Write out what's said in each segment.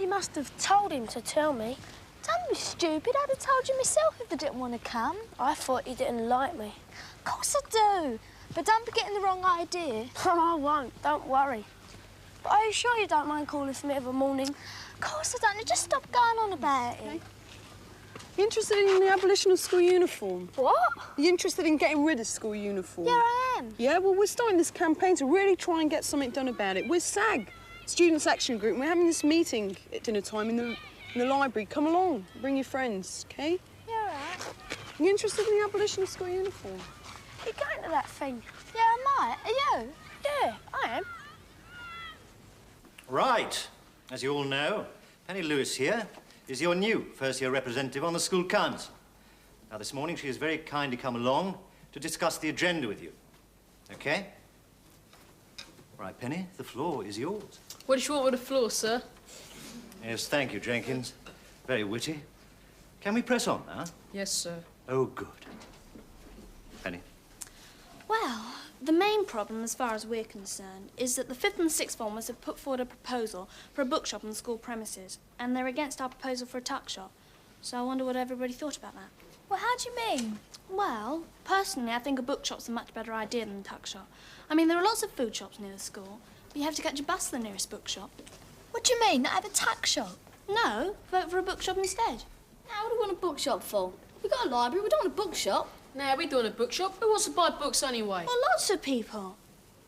You must have told him to tell me. Don't be stupid. I'd have told you myself if they didn't want to come. I thought he didn't like me. Of course I do. But don't be getting the wrong idea. I won't, don't worry. But are you sure you don't mind calling for me of a morning? Of course I don't. Just stop going on about it. You interested in the abolition of school uniform? What? Are you interested in getting rid of school uniform? Yeah, I am. Yeah, well, we're starting this campaign to really try and get something done about it. We're SAG, Students' Action Group, and we're having this meeting at dinner time in the library. Come along, bring your friends, OK? Yeah, all right. Are you interested in the abolition of school uniform? Are you going to that thing? Yeah, I might. Are you? Yeah, I am. Right. As you all know, Penny Lewis here is your new first-year representative on the school council. Now, this morning she has very kindly come along to discuss the agenda with you. OK? Right, Penny, the floor is yours. What do you want with the floor, sir? Yes, thank you, Jenkins. Very witty. Can we press on now? Yes, sir. Oh, good. Penny. Well, the main problem, as far as we're concerned, is that the 5th and 6th formers have put forward a proposal for a bookshop on the school premises, and they're against our proposal for a tuck shop. So I wonder what everybody thought about that. Well, how do you mean? Well, personally, I think a bookshop's a much better idea than a tuck shop. I mean, there are lots of food shops near the school, but you have to catch a bus to the nearest bookshop. What do you mean? Not have a tuck shop? No, vote for a bookshop instead. Now, what do we want a bookshop for? We've got a library, we don't want a bookshop. Nah, we doing a bookshop. Who wants to buy books anyway? Well, lots of people.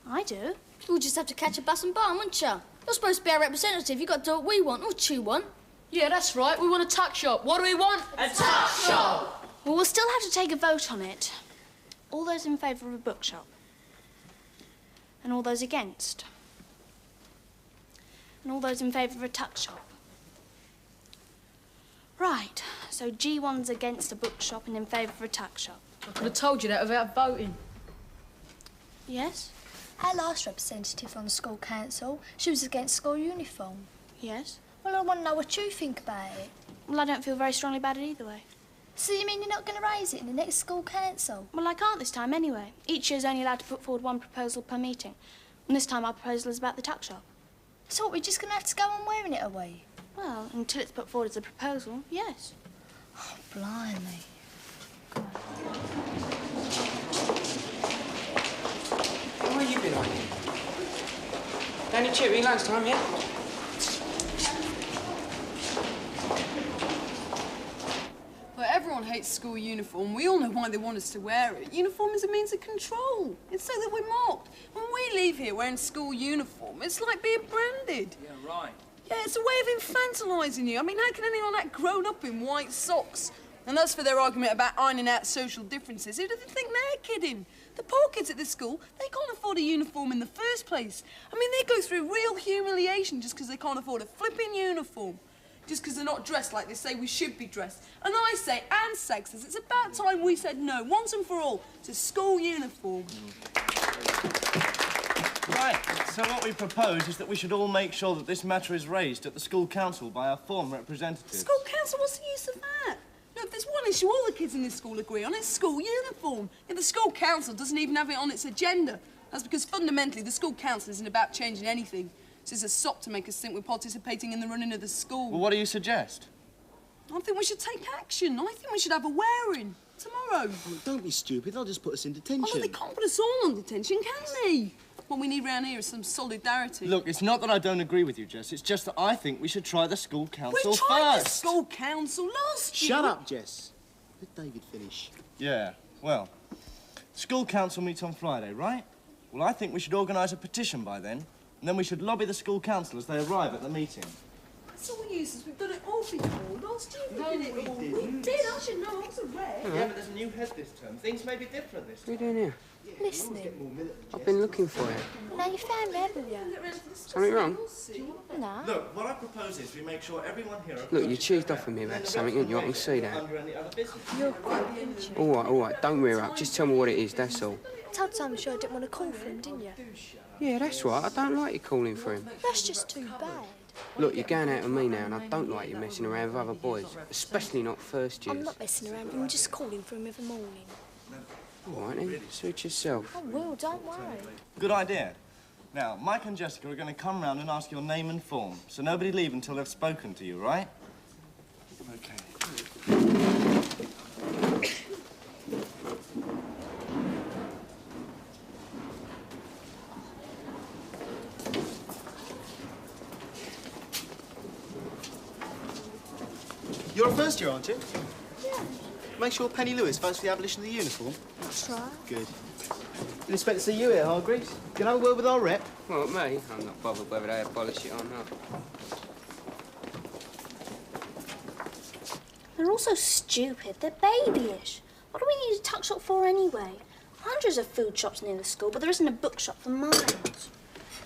I do. We'll just have to catch a bus and buy them, won't you? You're supposed to be our representative. You've got to do what we want, not what you want. Yeah, that's right. We want a tuck shop. What do we want? A tuck shop! Well, we'll still have to take a vote on it. All those in favour of a bookshop. And all those against. And all those in favour of a tuck shop. Right, so G1's against a bookshop and in favour of a tuck shop. I could have told you that without voting. Yes? Our last representative on the school council, she was against school uniform. Yes? Well, I want to know what you think about it. Well, I don't feel very strongly about it either way. So you mean you're not going to raise it in the next school council? Well, I can't this time anyway. Each year's only allowed to put forward one proposal per meeting. And this time our proposal is about the tuck shop. So what, we're just going to have to go on wearing it, are we? Well, until it's put forward as a proposal, yes. Oh, blimey. Where have you been hiding? Down your cheery lunchtime, yeah? Well, everyone hates school uniform. We all know why they want us to wear it. Uniform is a means of control. It's so that we're mocked. When we leave here wearing school uniform, it's like being branded. Yeah, right. Yeah, it's a way of infantilising you. I mean, how can anyone act grown up in white socks? And as for their argument about ironing out social differences, who do they think they're kidding? The poor kids at this school, they can't afford a uniform in the first place. I mean, they go through real humiliation just because they can't afford a flipping uniform. Just because they're not dressed like they say we should be dressed. And I say, and SAG says, it's about time we said no, once and for all, to school uniform. Right, so what we propose is that we should all make sure that this matter is raised at the school council by our form representatives. School council, what's the use of that? No, if there's one issue all the kids in this school agree on, it's school uniform. Yet the school council doesn't even have it on its agenda. That's because fundamentally the school council isn't about changing anything. It's a sop to make us think we're participating in the running of the school. Well, what do you suggest? I think we should take action. I think we should have a wearing tomorrow. Oh, don't be stupid. They'll just put us in detention. Oh, no, they can't put us all on detention, can they? What we need round here is some solidarity. Look, it's not that I don't agree with you, Jess. It's just that I think we should try the school council We tried first. the school council last year. Shut up, Jess. Let David finish. Yeah, well, the school council meets on Friday, right? Well, I think we should organise a petition by then, and then we should lobby the school council as they arrive at the meeting. That's all useless. We've done it all before. Last year we did it all. We did. I should know. I was a wreck. Yeah, but there's a new head this term. Things may be different this time. What are you doing here? Listening. I've been looking for you. Now you found me, haven't you? Something wrong? No. Look, what I propose is we make sure everyone here... Look, you cheesed off with me about something, didn't you? I can see that. ...under any other business. You're good, aren't you? All right, don't rear up. Just tell me what it is, that's all. Told Simon sure I didn't want to call for him, didn't you? Yeah, that's right. I don't like you calling for him. That's just too bad. Look, you're going out with me now, and I don't like you messing around with other boys, especially not first years. I'm not messing around. I'm just calling for him every morning. All right, then. Suit yourself. I will, don't worry. Good idea. Now, Mike and Jessica are going to come round and ask your name and form, so nobody leave until they've spoken to you, right? Okay. You're a first year, aren't you? Yeah. Make sure Penny Lewis votes for the abolition of the uniform. That's right. Good. Didn't expect to see you here, Hargreaves. Can I have a word with our rep? Well, me? I'm not bothered whether they abolish it or not. They're all so stupid. They're babyish. What do we need a tuck shop for anyway? Hundreds of food shops near the school, but there isn't a bookshop for miles.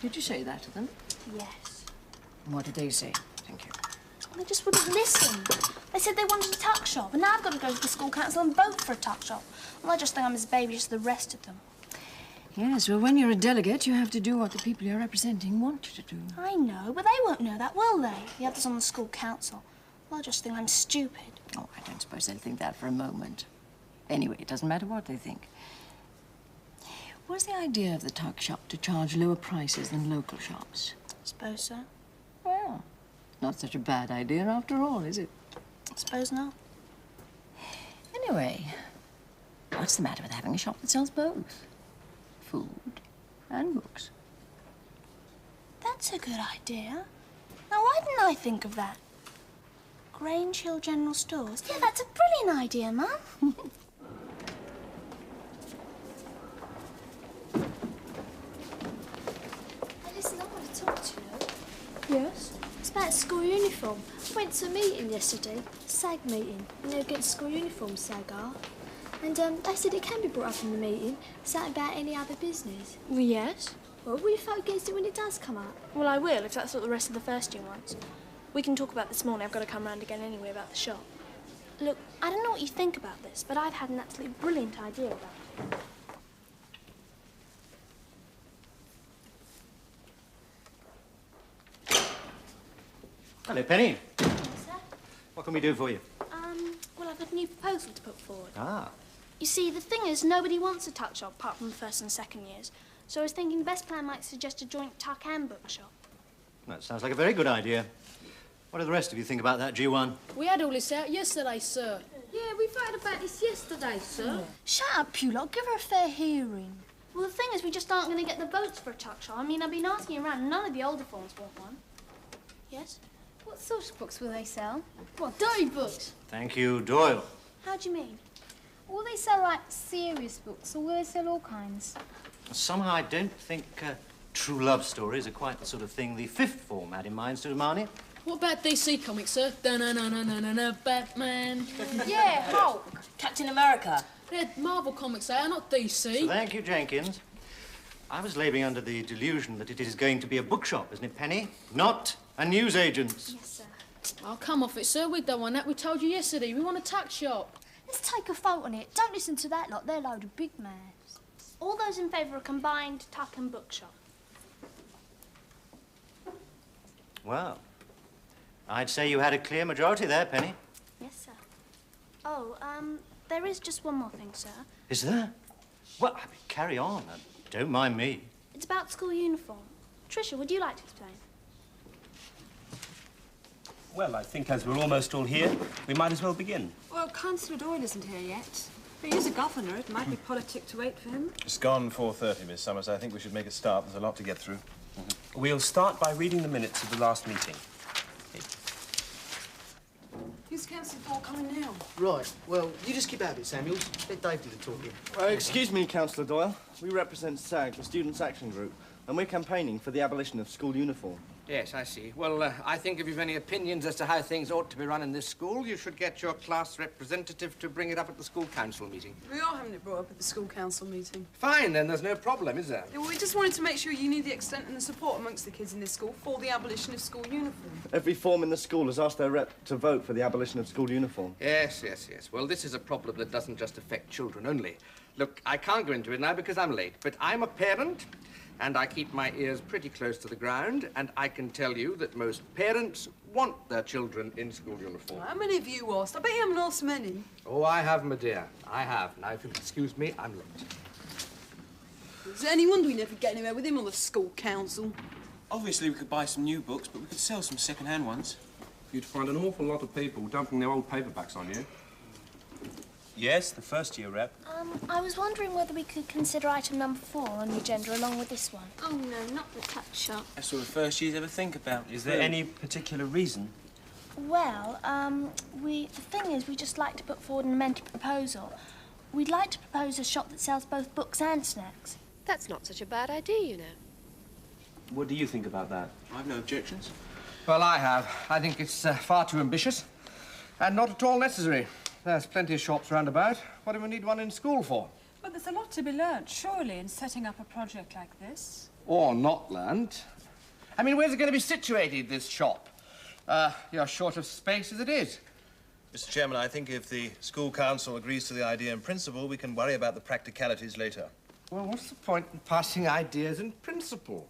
Did you say that to them? Yes. And what did they say? Thank you. They just wouldn't listen. They said they wanted a tuck shop, and now I've got to go to the school council and vote for a tuck shop. Well, I just think I'm as babyish as the rest of them. Yes, well, when you're a delegate, you have to do what the people you're representing want you to do. I know, but they won't know that, will they? The others on the school council. Well, I just think I'm stupid. Oh, I don't suppose they'll think that for a moment. Anyway, it doesn't matter what they think. Was the idea of the tuck shop to charge lower prices than local shops? I suppose so. Well, not such a bad idea after all, is it? I suppose not. Anyway, what's the matter with having a shop that sells both? Food and books. That's a good idea. Now, why didn't I think of that? Grange Hill General Stores. Yeah, that's a brilliant idea, Mum. Hey, listen, I want to talk to you. Yes? It's about school uniform. I went to a meeting yesterday, SAG meeting, you know, against school uniform, SAG are. And they said it can be brought up in the meeting, something about any other business. Well, yes. Well, will you vote against it when it does come up? Well, I will, if that's what the rest of the first year wants. We can talk about this morning. I've got to come round again anyway about the shop. Look, I don't know what you think about this, but I've had an absolutely brilliant idea about it. Hello, Penny. Sir? What can we do for you? Well, I've got a new proposal to put forward. Ah. You see, the thing is, nobody wants a tuck shop apart from the first and second years. So I was thinking the best plan might suggest a joint tuck and bookshop. That sounds like a very good idea. What do the rest of you think about that, G1? We had all this out yesterday, sir. Yeah, we voted about this yesterday, sir. Shut up, you lot. Give her a fair hearing. Well, the thing is, we just aren't going to get the votes for a tuck shop. I mean, I've been asking around, and none of the older forms want one. Yes? What sort of books will they sell? What, dirty books? Thank you, Doyle. How do you mean? Will they sell, like, serious books, or will they sell all kinds? Somehow I don't think true love stories are quite the sort of thing the fifth form had in mind, Marnie. What about DC comics, sir? Da-na-na-na-na-na, Batman. Yeah, Hulk. Captain America. They're Marvel comics, they are not DC. So thank you, Jenkins. I was labouring under the delusion that it is going to be a bookshop, isn't it, Penny? Not a newsagent's. Yes, sir. Oh, come off it, sir. We don't want that. We told you yesterday. We want a tuck shop. Let's take a vote on it. Don't listen to that lot. They're a load of big mouths. All those in favour of a combined tuck and bookshop. Well, I'd say you had a clear majority there, Penny. Yes, sir. Oh, there is just one more thing, sir. Is there? Well, I mean, carry on. Don't mind me. It's about school uniform. Tricia, would you like to explain? Well, I think as we're almost all here, we might as well begin. Well, Councillor Doyle isn't here yet. He is a governor. It might be politic to wait for him. It's gone 4:30, Miss Summers. I think we should make a start. There's a lot to get through. We'll start by reading the minutes of the last meeting. Who's Councillor Doyle coming now? Right. Well, you just keep out of it, Samuels. Let Dave do the talking. Excuse me, Councillor Doyle. We represent SAG, the Students' Action Group, and we're campaigning for the abolition of school uniform. Yes, I see. Well, I think if you've any opinions as to how things ought to be run in this school, you should get your class representative to bring it up at the school council meeting. We are having it brought up at the school council meeting. Fine, then. There's no problem, is there? Yeah, well, we just wanted to make sure you knew the extent and the support amongst the kids in this school for the abolition of school uniform. Every form in the school has asked their rep to vote for the abolition of school uniform. Yes, yes, yes. Well, this is a problem that doesn't just affect children only. Look, I can't go into it now because I'm late, but I'm a parent, and I keep my ears pretty close to the ground, and I can tell you that most parents want their children in school uniform. How many of you asked? I bet you haven't asked many. Oh, I have, my dear. I have. Now, if you'll excuse me, I'm late. Is it any wonder we never get anywhere with him on the school council? Obviously, we could buy some new books, but we could sell some second-hand ones. You'd find an awful lot of people dumping their old paperbacks on you. Yes, the first-year rep. I was wondering whether we could consider item number 4 on the agenda along with this one. Oh, no, not the tuck shop. That's what the first years ever think about. Is there any particular reason? Well, the thing is, we just like to put forward an amended proposal. We'd like to propose a shop that sells both books and snacks. That's not such a bad idea, you know. What do you think about that? I've no objections. Well, I have. I think it's far too ambitious and not at all necessary. There's plenty of shops round about. What do we need one in school for? But there's a lot to be learnt, surely, in setting up a project like this. Or not learnt. I mean, where's it going to be situated, this shop? You're short of space as it is. Mr. Chairman, I think if the school council agrees to the idea in principle, we can worry about the practicalities later. Well, what's the point in passing ideas in principle?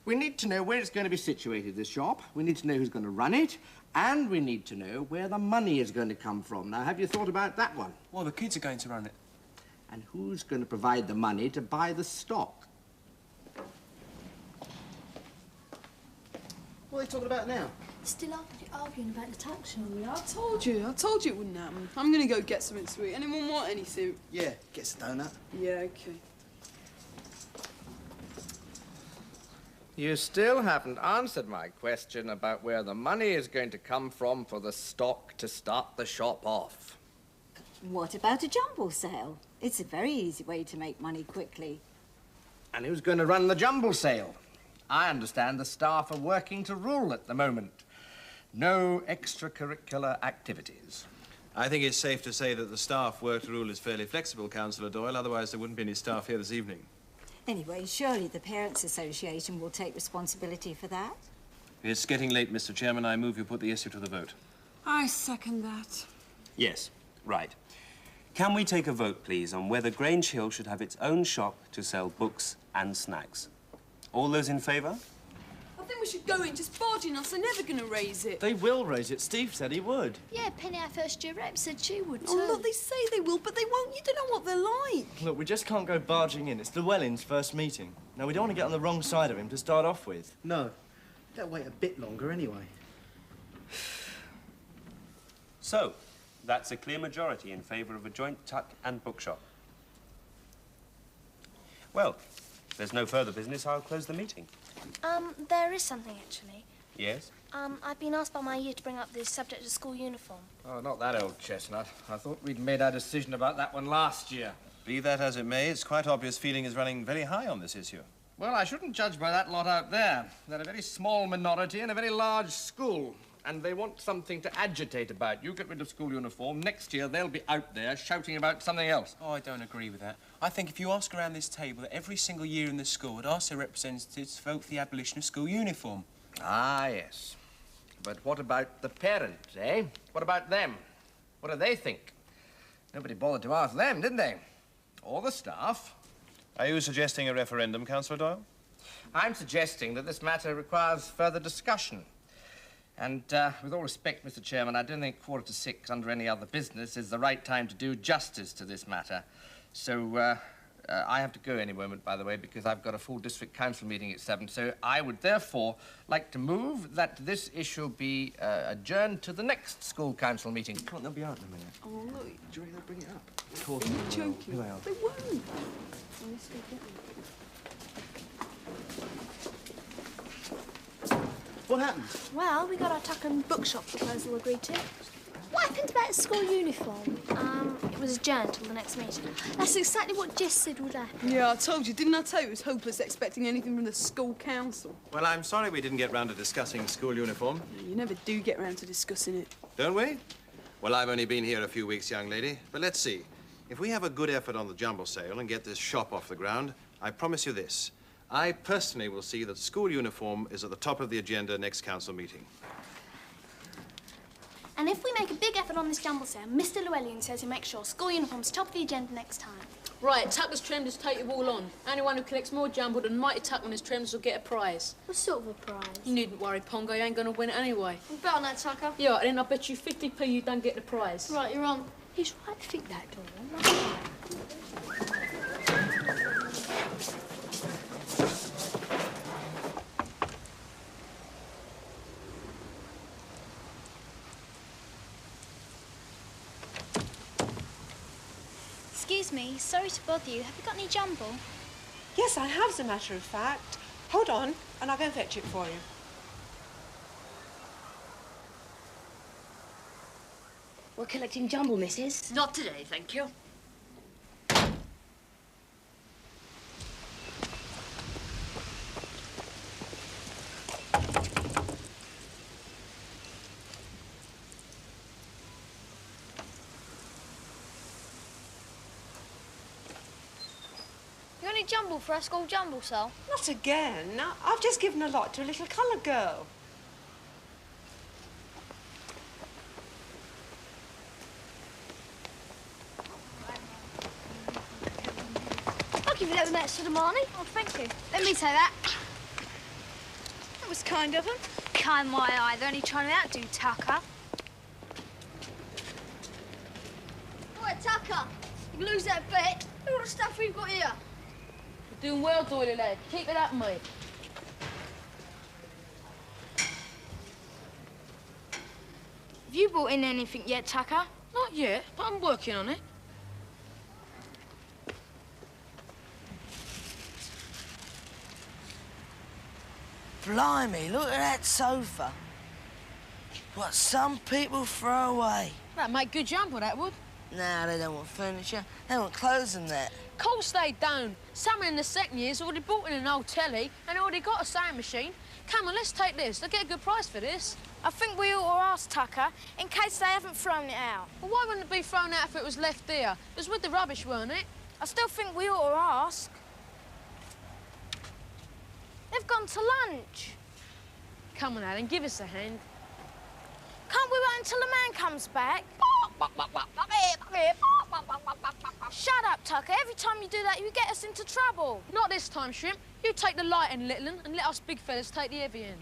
We need to know where it's going to be situated, this shop. We need to know who's going to run it. And we need to know where the money is going to come from. Now, have you thought about that one? Well, the kids are going to run it. And who's going to provide the money to buy the stock? What are they talking about now? Still arguing about the tuck shop. Yeah, I told you it wouldn't happen. I'm going to go get something sweet. Anyone want anything? Yeah, get us a donut. Yeah, OK. You still haven't answered my question about where the money is going to come from for the stock to start the shop off. What about a jumble sale? It's a very easy way to make money quickly. And who's going to run the jumble sale? I understand the staff are working to rule at the moment. No extracurricular activities. I think it's safe to say that the staff work to rule is fairly flexible, Councillor Doyle, otherwise there wouldn't be any staff here this evening. Anyway, surely the Parents' Association will take responsibility for that? It's getting late, Mr. Chairman. I move you put the issue to the vote. I second that. Yes, right. Can we take a vote, please, on whether Grange Hill should have its own shop to sell books and snacks? All those in favour? I think we should go in, just barging us. They're never going to raise it. They will raise it. Steve said he would. Yeah, Penny, our first-year rep, said she would, too. Oh, look, they say they will, but they won't. You don't know what they're like. Look, we just can't go barging in. It's Llewellyn's first meeting. Now, we don't want to get on the wrong side of him to start off with. No. They'll wait a bit longer anyway. So, that's a clear majority in favour of a joint tuck and bookshop. Well, if there's no further business, I'll close the meeting. There is something, actually. Yes? I've been asked by my year to bring up the subject of school uniform. Oh, not that old chestnut. I thought we'd made our decision about that one last year. Be that as it may, it's quite obvious feeling is running very high on this issue. Well, I shouldn't judge by that lot out there. They're a very small minority in a very large school, and they want something to agitate about. You get rid of school uniform, next year they'll be out there shouting about something else. Oh, I don't agree with that. I think if you ask around this table that every single year in the school would ask their representatives to vote for the abolition of school uniform. Ah, yes. But what about the parents, eh? What about them? What do they think? Nobody bothered to ask them, didn't they? Or the staff. Are you suggesting a referendum, Councillor Doyle? I'm suggesting that this matter requires further discussion. And with all respect, Mr. Chairman, I don't think 5:45 under any other business is the right time to do justice to this matter. So I have to go any moment, by the way, because I've got a full district council meeting at 7. So I would therefore like to move that this issue be adjourned to the next school council meeting. Can't they be out in a minute? Oh, look. Do you reckon they'll bring it up? Of course. Are you joking? Here they are. They won't. Oh, let's go get them. What happened? Well, we got our tuck and bookshop proposal agreed to. What happened about the school uniform? It was adjourned till the next meeting. That's exactly what Jess said would happen. Yeah, I told you. Didn't I tell you it was hopeless expecting anything from the school council? Well, I'm sorry we didn't get round to discussing school uniform. You never do get round to discussing it. Don't we? Well, I've only been here a few weeks, young lady. But let's see. If we have a good effort on the jumble sale and get this shop off the ground, I promise you this. I personally will see that school uniform is at the top of the agenda next council meeting. And if we make a big effort on this jumble sale, Mr. Llewellyn says he'll make sure school uniform's top of the agenda next time. Right, Tucker's Tremblers take you all on. Anyone who collects more jumble than Mighty Tucker and his Tremblers will get a prize. What sort of a prize? You needn't worry, Pongo, you ain't going to win it anyway. We bet on that, Tucker. Yeah, and then I'll bet you 50p you don't get the prize. Right, you're on. He's right to think that, Dora. Excuse me, sorry to bother you. Have you got any jumble? Yes, I have, as a matter of fact. Hold on, and I'll go and fetch it for you. We're collecting jumble, missus. Not today, thank you. You got any jumble for our school jumble sale? Not again. I've just given a lot to a little coloured girl. I'll give you that next to the Marnie. Oh, thank you. Let me take that. That was kind of him. Kind my eye. They're only trying to outdo Tucker. Right, Tucker. You lose that bet. Look at the stuff we've got here. You're doing well, Doily lad. Keep it up, mate. Have you brought in anything yet, Tucker? Not yet, but I'm working on it. Blimey, look at that sofa. What some people throw away. That'd make good jumble, that would. Nah, they don't want furniture. They want clothes and that. Of course they don't. Someone in the second year's already bought in an old telly and already got a sewing machine. Come on, let's take this. They'll get a good price for this. I think we ought to ask Tucker, in case they haven't thrown it out. Well, why wouldn't it be thrown out if it was left there? It was with the rubbish, weren't it? I still think we ought to ask. They've gone to lunch. Come on, Alan, give us a hand. Can't we wait until the man comes back? Shut up, Tucker. Every time you do that, you get us into trouble. Not this time, Shrimp. You take the light end, little un, and let us big fellas take the heavy end.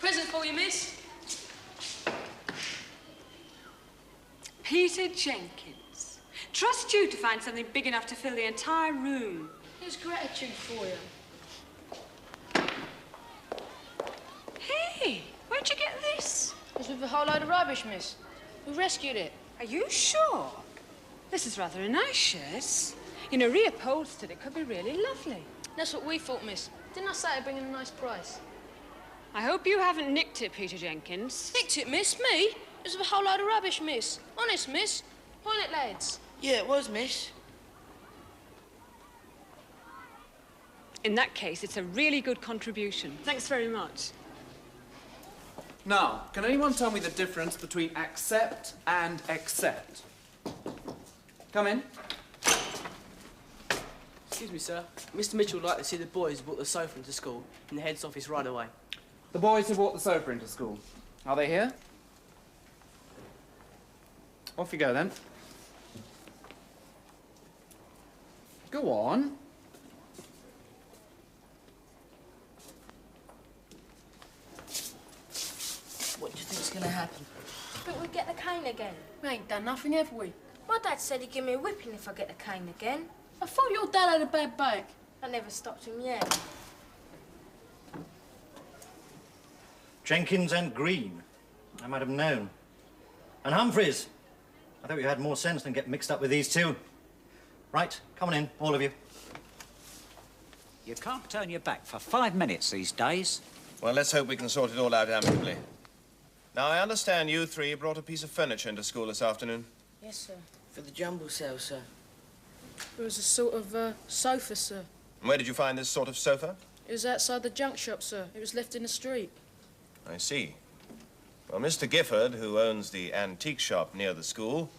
Present for you, miss. Peter Jenkins. Trust you to find something big enough to fill the entire room. Here's gratitude for you. Hey, where'd you get this? It was with a whole load of rubbish, miss. We rescued it. Are you sure? This is rather a nice shirt. You know, reupholstered, it could be really lovely. That's what we thought, miss. Didn't I say it'd bring in a nice price? I hope you haven't nicked it, Peter Jenkins. Nicked it, miss? Me? It was with a whole load of rubbish, miss. Honest, miss. Point it, lads. Yeah, it was, miss. In that case, it's a really good contribution. Thanks very much. Now, can anyone tell me the difference between accept and accept? Come in. Excuse me, sir. Mr. Mitchell would like to see the boys who brought the sofa into school in the head's office right away. The boys who brought the sofa into school. Are they here? Off you go, then. Go on. What do you think's going to happen? Think we'll get the cane again? We ain't done nothing, have we? My dad said he'd give me a whipping if I get the cane again. I thought your dad had a bad back. I never stopped him yet. Jenkins and Green. I might have known. And Humphreys. I thought you had more sense than get mixed up with these two. Right, come on in, all of you. You can't turn your back for 5 minutes these days. Well, let's hope we can sort it all out amicably. Now, I understand you three brought a piece of furniture into school this afternoon. Yes, sir. For the jumble sale, sir. It was a sort of sofa, sir. And where did you find this sort of sofa? It was outside the junk shop, sir. It was left in the street. I see. Well, Mr. Gifford, who owns the antique shop near the school,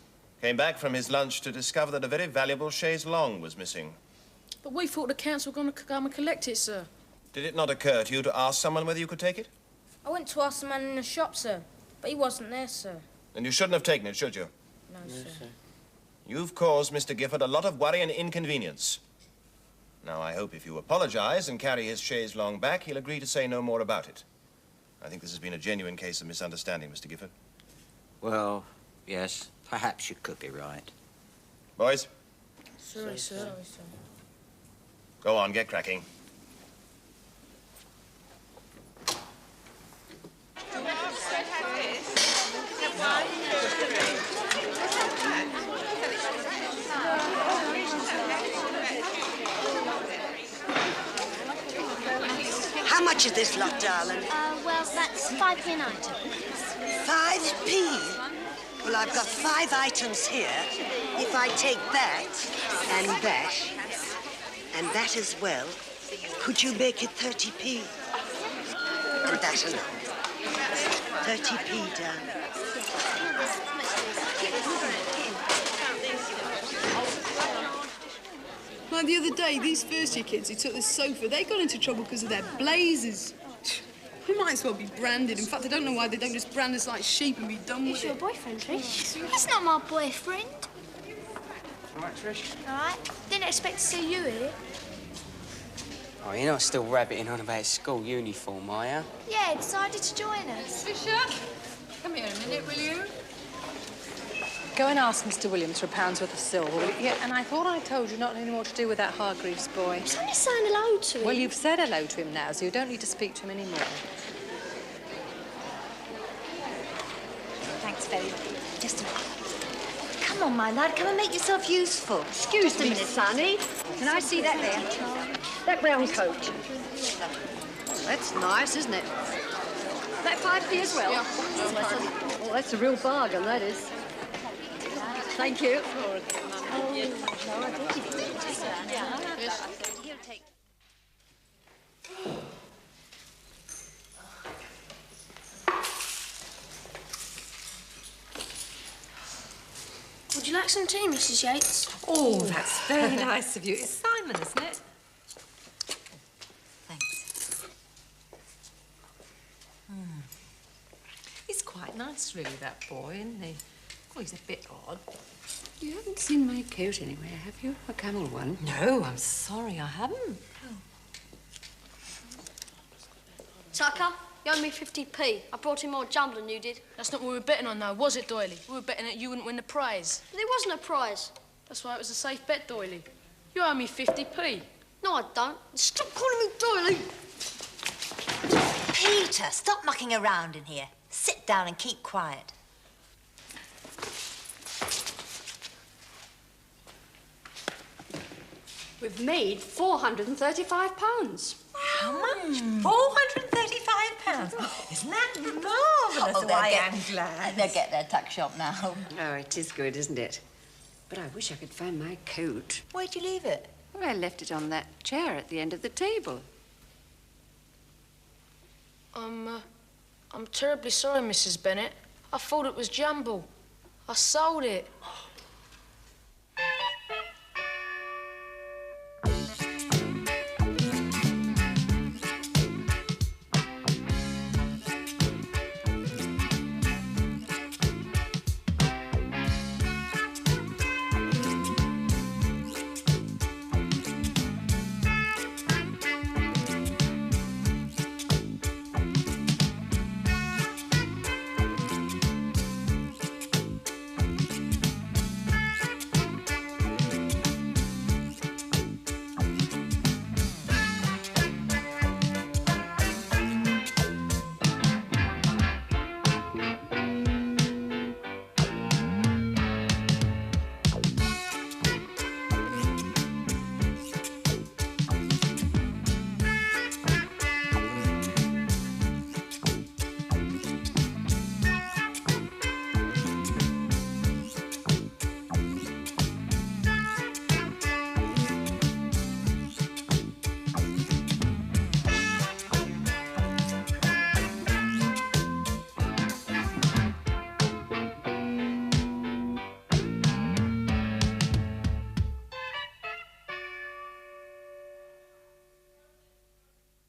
came back from his lunch to discover that a very valuable chaise longue was missing. But we thought the council were going to come and collect it, sir. Did it not occur to you to ask someone whether you could take it? I went to ask the man in the shop, sir, but he wasn't there, sir. Then you shouldn't have taken it, should you? No, sir. You've caused Mr. Gifford a lot of worry and inconvenience. Now, I hope if you apologize and carry his chaise longue back, he'll agree to say no more about it. I think this has been a genuine case of misunderstanding, Mr. Gifford. Well, Yes, perhaps you could be right. Boys, Sorry, sir. go on, get cracking. How much is this lot, darling? Well, that's 5p an item. 5p? Well, I've got 5 items here. If I take that, and that as well, could you make it 30p? And that alone. 30p, darling. Like the other day, these first-year kids who took this sofa, they got into trouble because of their blazers. We might as well be branded. In fact, I don't know why they don't just brand us like sheep and be done with He's it. your boyfriend, Trish. He's not my boyfriend. All right, Trish? All right. Didn't expect to see you here. Oh, you're not still rabbiting on about school uniform, are you? Yeah, decided to join us. Bishop, come here a minute, will you? Go and ask Mr. Williams for £1 worth of silver, will you? Yeah, and I thought I told you not any more to do with that Hargreaves boy. I was only saying hello to him. Well, you've said hello to him now, so you don't need to speak to him anymore. Thanks, Betty. Just a minute. Come on, my lad, come and make yourself useful. Excuse me, Sonny. Can I see that there? That brown coat. That's nice, isn't it? That 5p as well? Yeah. Oh, that's a real bargain, that is. Thank you. Would you like some tea, Mrs. Yates? Oh, that's very nice of you. It's Simon, isn't it? He's quite nice, really, that boy, isn't he? Oh, he's a bit odd. You haven't seen my coat anywhere, have you? A camel one? No, I'm sorry, I haven't. Tucker, you owe me 50p. I brought in more jumble than you did. That's not what we were betting on, though, was it, Doily? We were betting that you wouldn't win the prize. There wasn't a prize. That's why it was a safe bet, Doily. You owe me 50p. No, I don't. Stop calling me Doily. Peter, stop mucking around in here. Sit down and keep quiet. We've made £435. How much? £435? Isn't that marvellous? Oh, I am glad. They'll get their tuck shop now. Oh, it is good, isn't it? But I wish I could find my coat. Where'd you leave it? Well, I left it on that chair at the end of the table. I'm terribly sorry, Mrs. Bennett. I thought it was jumble. I sold it.